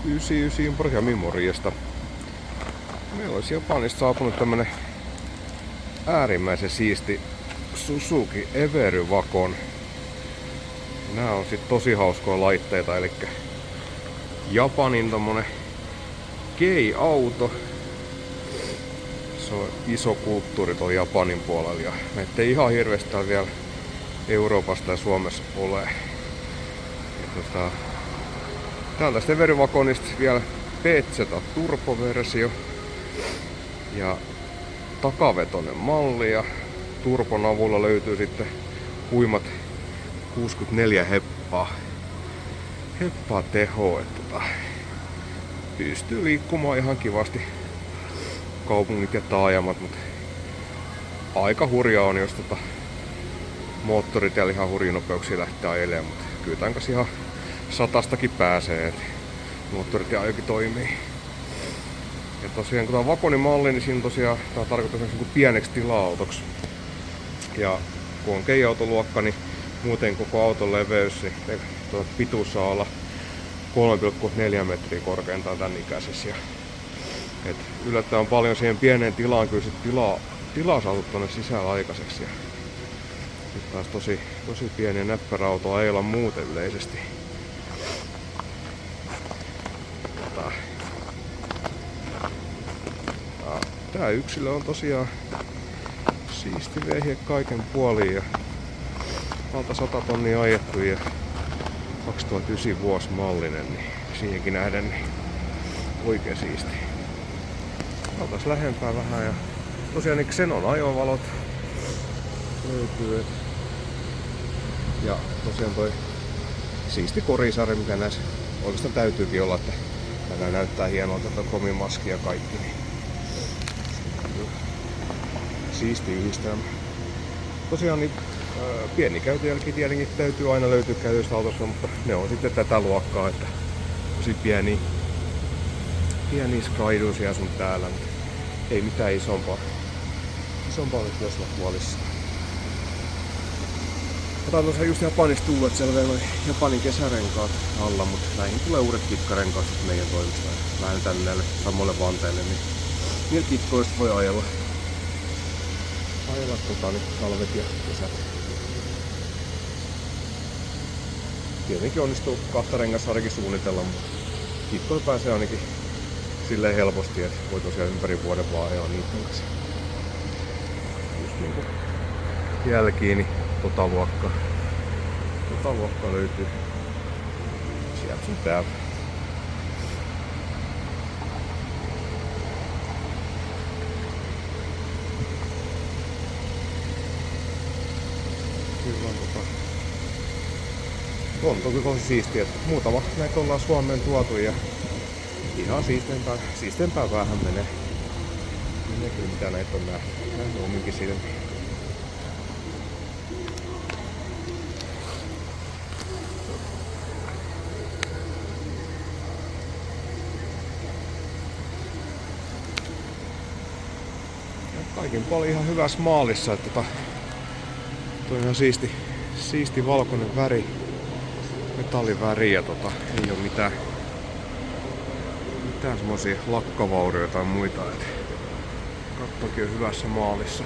99 Imporjami, morjesta. Meillä olisi Japanista saapunut tämmönen äärimmäisen siisti Suzuki Every Wagon. Nää on sit tosi hauskoja laitteita, eli Japanin tommonen kei-auto. Se on iso kulttuuri tuolla Japanin puolella ja näitä ei ihan hirveästi täällä vielä Euroopasta ja Suomessa ole. Ja täältä sitten Every Wagonista vielä PZ turboversio ja takavetoinen malli ja turbon avulla löytyy sitten huimat 64 heppaa tehoa, että pystyy liikkumaan ihan kivasti kaupungit ja taajamat, mutta aika hurjaa on, jos moottoritiellä ihan hurjia nopeuksia lähtee ajelemaan, mutta kyllä tämän kanssa ihan 100stakin pääsee, että moottoritie ajokin toimii. Ja tosiaan kun tää on Wagonin malli, niin siinä tosiaan tää on tarkoitus niin pieneksi tila-autoksi. Ja kun on kei-autoluokka, niin muuten koko auton leveys, niin pituus saa olla 3,4 metriä korkeintaan tän ikäisessä. Et yllättävän paljon siihen pieneen tilaan kyllä sit tilaa saatu tonne sisällä aikaiseksi. Ja nyt taas tosi pieni näppärä auto ajella muuten yleisesti. Tää yksilö on tosiaan siisti vehje kaiken puolin ja alta 100 tonnia ajettu ja 2009 vuosi mallinen, niin siihenkin nähden niin oikein siisti. Oltais lähempää vähän ja tosiaan niin Xenon ajovalot löytyy. Ja tosiaan toi siisti korisarja, mikä näissä oikeastaan täytyykin olla, että tää näyttää hienolta tuo kromimaski ja kaikki. Niin siisti yhdistelmä. Tosiaan niin pieni käytöjälki tietenkin täytyy aina löytyä käytöstä autossa, mutta ne on sitten tätä luokkaa, että tosi pieni skaiduisia sun täällä, mutta ei mitään isompaa nyt jos olla huolissa. Otan tuossa just Japanista tullut, että siellä on Japanin kesärenkaat alla, mutta näihin tulee uudet kitkarenkaat meidän toimesta. Vähän tänne näille samoille vanteille, niin niillä kitkoista voi ajella talvet ja kesät. Tietenkin onnistuu kahta rengasarjakin suunnitella, mutta kitkoilla pääsee ainakin silleen helposti, että voi tosiaan ympäri vuoden vaan ajaa niiden kanssa. Just niinku jälkiin, niin tota luokkaa löytyy sieltä sun täältä. On tosi siistiä, että muutama näitä ollaan Suomeen tuotu ja ihan siistempää vähän menee. Menee kyllä mitä näitä on nähnyt ominkin silmiin. Kaikin puolin ihan hyvässä maalissa, että toi on ihan siisti valkoinen väri, metalliväri ja ei oo mitään semmosia lakkavaurioita tai muita, et kattokin on hyvässä maalissa.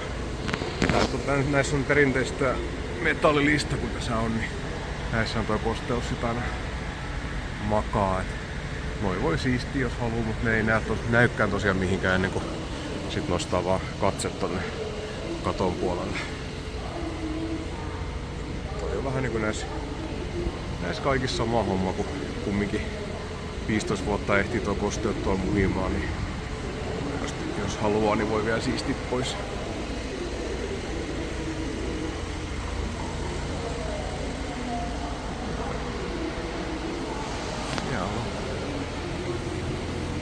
Näissä on perinteistä metallilista kun tässä on, niin näissä on toi kosteus sit aina makaa, et noi voi siistiä jos haluu, mut ne ei näykään tosiaan mihinkään ennen kuin sit nostaa vaan katse tonne katon puolelle. Toi on vähän niinku näissä kaikissa sama homma, kun kumminkin 15 vuotta ehtii tuo kosteut tuolla muhimaan, niin jos haluaa, niin voi vielä siistiä pois.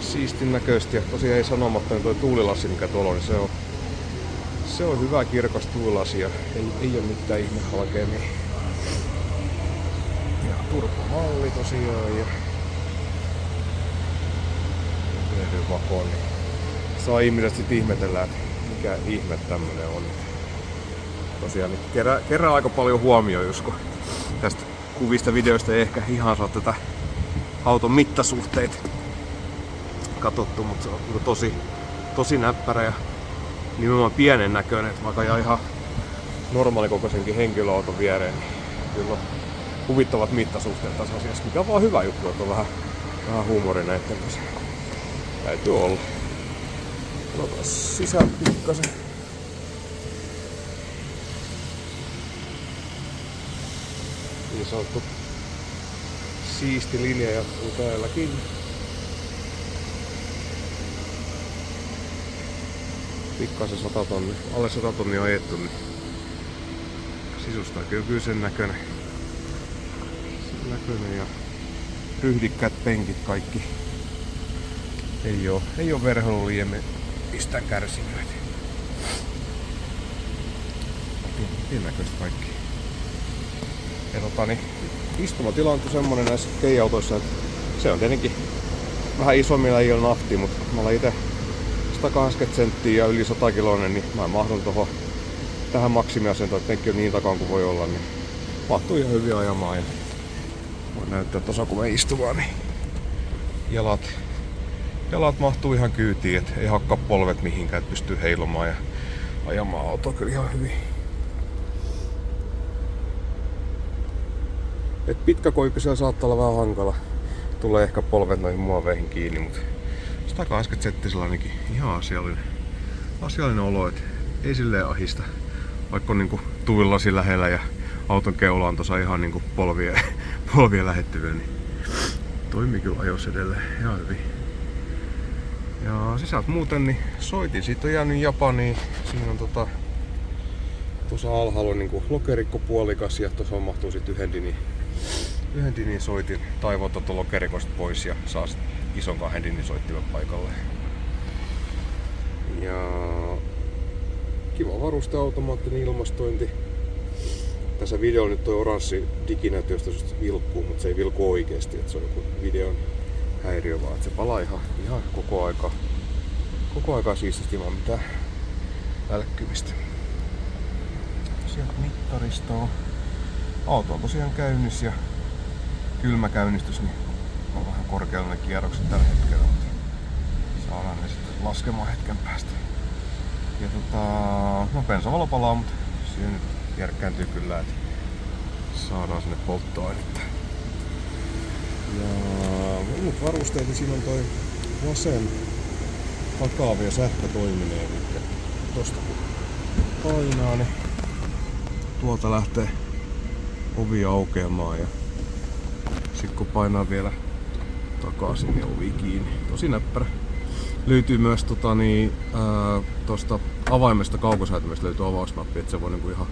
Siistin näköisesti ja tosiaan ei sanomatta, niin tuo tuulilassi mikä tuolla on, niin se on hyvä kirkas tuulilasi ja ei ole mitään ihmehalkeamia. Ja turbomalli tosiaan ja Every Wagon, niin saa ihmiset sit ihmetellä, että mikä ihme tämmönen on. Tosiaan niin kerää aika paljon huomioon, jos kun tästä kuvista videoista ei ehkä ihan saa tätä auton mittasuhteita katsottu, mutta se on tosi näppärä ja nimenomaan pienen näköinen, että vaikka jää ihan normaalikokoisenkin henkilöauton viereen, niin kyllä on huvittavat mittasuhteet tässä asiassa, mikä on vaan hyvä juttu, että on vähän huumori näitten kanssa. Täytyy olla. Katsotaan sisään pikkasen. Niin sanottu siisti linja jatkuu täälläkin. Pikkasen 100 tonnia, alle 100 tonnia ajettu, niin sisusta kyllä sen näköinen. Sen näköinen ja ryhdikkäät penkit kaikki. Ei oo verhailuliemme mistään kärsinyt. Miten näköistä kaikki. Ja niin, istumatila on semmonen näissä kei-autoissa, että se on tietenkin vähän isommilla ei ole nafti, mutta mä olen ite 180 senttiä ja yli 100 kiloinen, niin mä mahdun tähän maksimiasentoon, että penkki on niin takaan kuin voi olla, niin mahtuu ihan hyvin ajamaan. Ja voin näyttää tuossa kun mä istuvaan, niin jalat mahtuu ihan kyytiin, et ei hakkaa polvet mihinkään, että pystyy heilumaan ja ajamaan autoa kyllä ihan hyvin. Et pitkäkoikkoisella saattaa olla vähän hankala. Tulee ehkä polvet noihin muoveihin kiinni, mutta 180 senttisellä ainakin ihan asiallinen olo, et ei silleen ahista. Vaikka on niinku tuvilasi lähellä ja auton keula on tossa ihan niinku polvien lähettyvillä, niin toimii kyllä ajossa edelleen ihan hyvin. Ja sisältä muuten niin soitin, siitä on jäänyt Japaniin. Siinä on tuossa alhaalla on niinku lokerikko puolikas ja tuossa mahtuu sit yhden dinin soitin. Taivot tuon lokerikosta pois ja saa sit ison 2 dinin soittimen paikalle. Ja kiva varusteautomaattinen ilmastointi. Tässä videolla nyt toi oranssi diginäyttö, josta vilkkuu, mutta se ei vilku oikeesti, että se on joku videon häiriö vaan, että se palaa ihan koko aika siististi ilman mitään välkkymistä. Sieltä mittaristoa. Auto on tosiaan käynnissä ja kylmäkäynnistys, niin on vähän korkealla ne kierrokset tällä hetkellä, mutta saadaan ne sitten laskemaan hetken päästä. Ja no bensavalo palaa, mutta siinä nyt järkkääntyy kyllä, että saadaan sinne polttoainetta. Ja muut varusteet, niin siinä on toi vasen takaavio sähkötoiminen, eli tosta kun painaa, niin tuolta lähtee ovi aukeamaan ja sit kun painaa vielä takaisin, niin ovi kiinni. Tosi näppärä. Löytyy myös tosta avaimesta kaukosäätimestä löytyy avausnappi, että se voi niinku ihan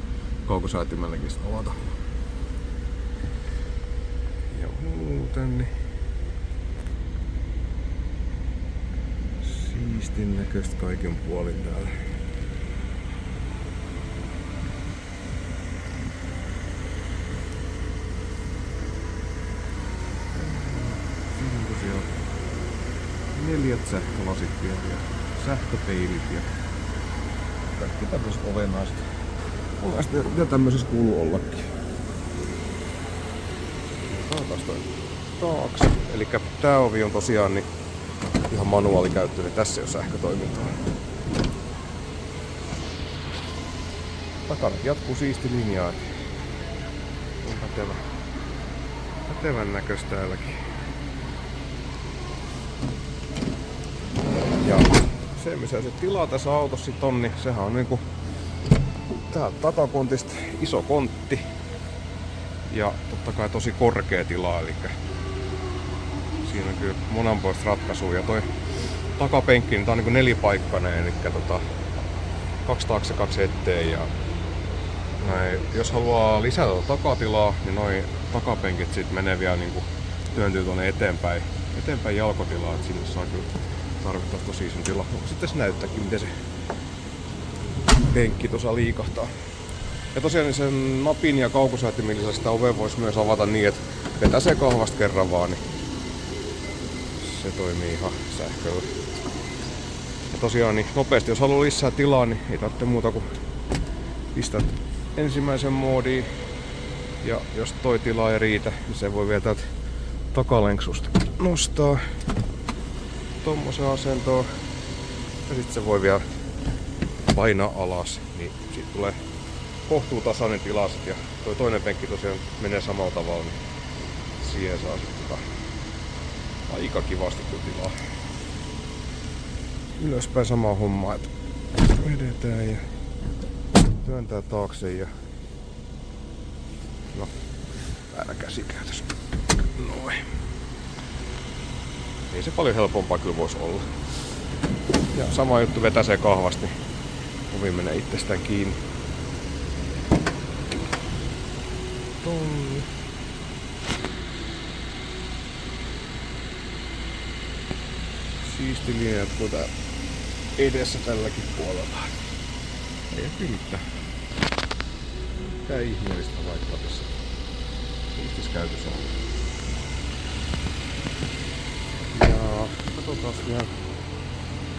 kaukosäätimelläkin avata. Ja muuten niin siistin näköistä kaiken puolin täällä. Siinä on tosiaan 4 sähkölasit vielä ja sähköpeilit ja kaikki tämmöiset olennaiset. Mitä tämmöisessä kuuluu ollakin. Taas toi taakse. Elikkä tää ovi on tosiaan niin ihan manuaalikäyttöinen. Tässä ei ole sähkötoimintaa. Takana jatkuu siisti linjaa. On pätevän näköistä täälläkin. Ja se missä se tila tässä autossa sit on, niin sehän on niinku täältä takakontista iso kontti. Ja totta kai tosi korkea tila, eli siinä on kyllä monenpuolista ratkaisua. Ja toi takapenkki, niin tää on niinku 4-paikkainen, eli 2 taakse 2 eteen. Ja näin, jos haluaa lisätä takatilaa, niin noi takapenkit sit menee vielä niinku työntyy tuonne eteenpäin jalkotilaa, että sinne saa kyllä tarvittaisi tosi ison tila. Sitten se näyttääkin, miten se penkki tuossa liikahtaa. Ja tosiaan sen napin ja kaukosäätimen lisäksi sitä ovea voisi myös avata niin, että vetää se kahvasta kerran vaan, niin se toimii ihan sähköllä. Ja tosiaan niin nopeasti, jos haluaa lisää tilaa, niin ei tarvitse muuta kuin pistää ensimmäisen moodiin. Ja jos toi tila ei riitä, niin se voi vielä täältä takalenksusta nostaa. tommosen asentoon. Ja sitten se voi vielä painaa alas, niin siitä tulee kohtuutasainen tila sit. Ja toi toinen penkki tosiaan menee samalla tavalla, niin siihen saa sitten aika kivasti kyllä tilaa. Ylöspäin samaa hommaa, että vedetään ja työntää taakse ja no, väärä käsikäytös. Noin. Ei se paljon helpompaa kyllä voisi olla. Ja sama juttu vetäsee kahvasti. Ovi menee itsestään kiinni. Tonni. Siisti linja jatkuu tää edessä tälläkin puolella. Ei kyllä mitään. Tää ihmeellistä vaikka tässä siistis käytös on. Ja katsotaan vielä.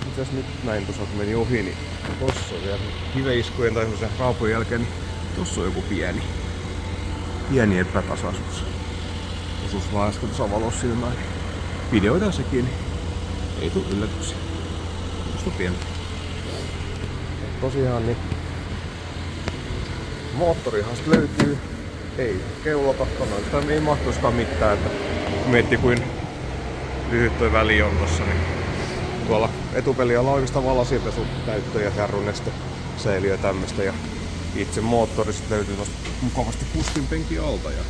Mitäs nyt näin tuossa kun meni ohi, niin tossa on vielä hiveiskujen tai semmosen raapujen jälkeen, niin tossa on joku pieni epätasaisuus. Osuus vaan äsken tuossa valosilmään. Videoidaan sekin, niin ei tuu yllätyksiä. Tosta on pientä. Tosiaan niin moottorihan löytyy. Ei keulata, noista ei mahtuiskaan mitään, että miettii kuin lyhyt toi väli on tossa, niin tuolla etupelialla on oikeastaan valasipesu, täyttö ja jarruneste, säiliö ja tämmöstä. Ja itse moottori sit löytyy tosta mukavasti kustinpenkin alta. Ja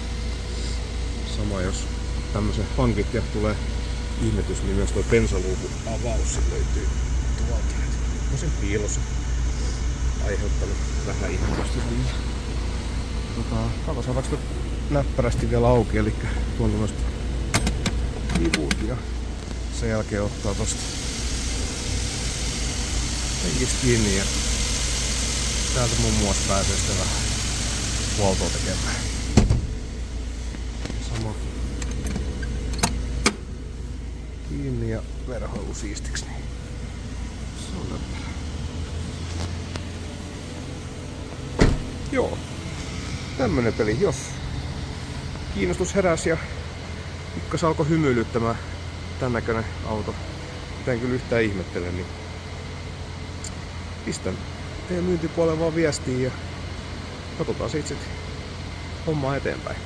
sama jos tämmösen hankit ja tulee ihmetys, niin myös toi bensaluukun avaus sit löytyy tuolta. Tosin piilossa aiheuttanut vähän ihmetystä. Katsotaan saadaanko nyt näppärästi vielä auki, eli tuolta noista kivut ja sen jälkeen ottaa tosta penkistä kiinni ja täältä muun muassa pääsee sitten vähän huoltoa tekemään. Sama kiinni ja verhoilu siistiksi, niin se on läppärä. Joo, tämmönen peli, jos kiinnostus heräsi ja pikkas alkoi hymyilyttämään tän näköinen auto, mitä en kyllä yhtään ihmettele, niin pistän teidän myyntipuolelle vaan viestiä ja katsotaan siitä sitten hommaa eteenpäin.